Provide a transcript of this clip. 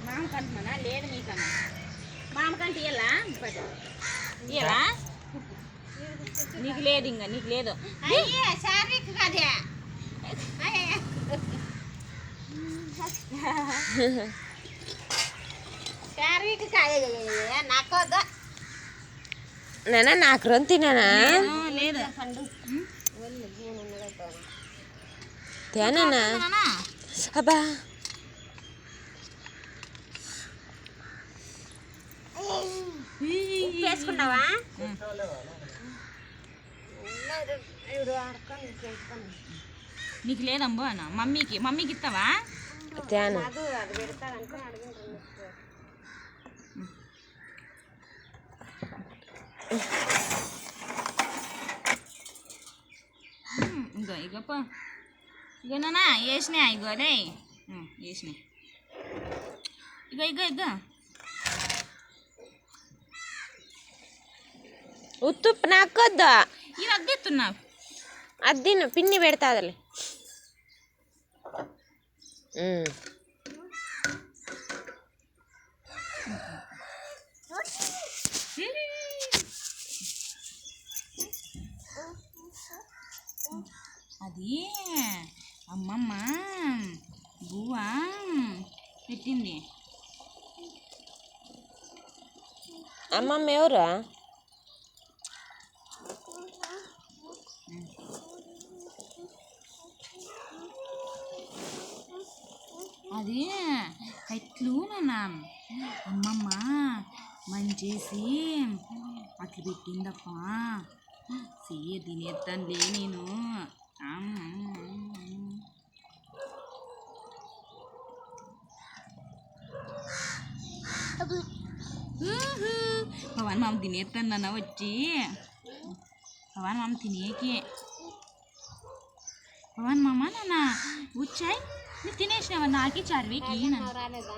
మామకంటున్నా లేదు నీకన్నా మామకంటే ఇయ్యలా ఇయ్యలా నీకు లేదు ఇంకా నీకు లేదు శారీకి కదే శారీకి నాకు నానా నాకు రొంత తినానా లేదు తేనా అబ్బా వేసుకున్నావా నీకు లేదమ్మో అన్న మమ్మీకి ఇస్తావా తేనా ఇంకో ఇగప్ప ఇగోనా వేసినా ఇగోలే వేసినా ఇగో ఇగో ఇగో ఉత్తు నాకొద్దా ఇది అద్దెత్తున్నావు అది పిన్ని పెడతాదిలే అది అమ్మమ్మ బువ్వ పెట్టింది అమ్మమ్మ ఎవరా అది ఎట్లు నాన్న అమ్మమ్మ మంచేసి అట్లు పెట్టిందప్ప చెయ్య తినేస్తానులే నేను పవన్ మామ తినేస్తాను నాన్న వచ్చి పవన్ మామ తినేకి పవన్ మామ నాన్న వచ్చాయి నీ తినేసినావా నాకి చార్వికి రాలేదా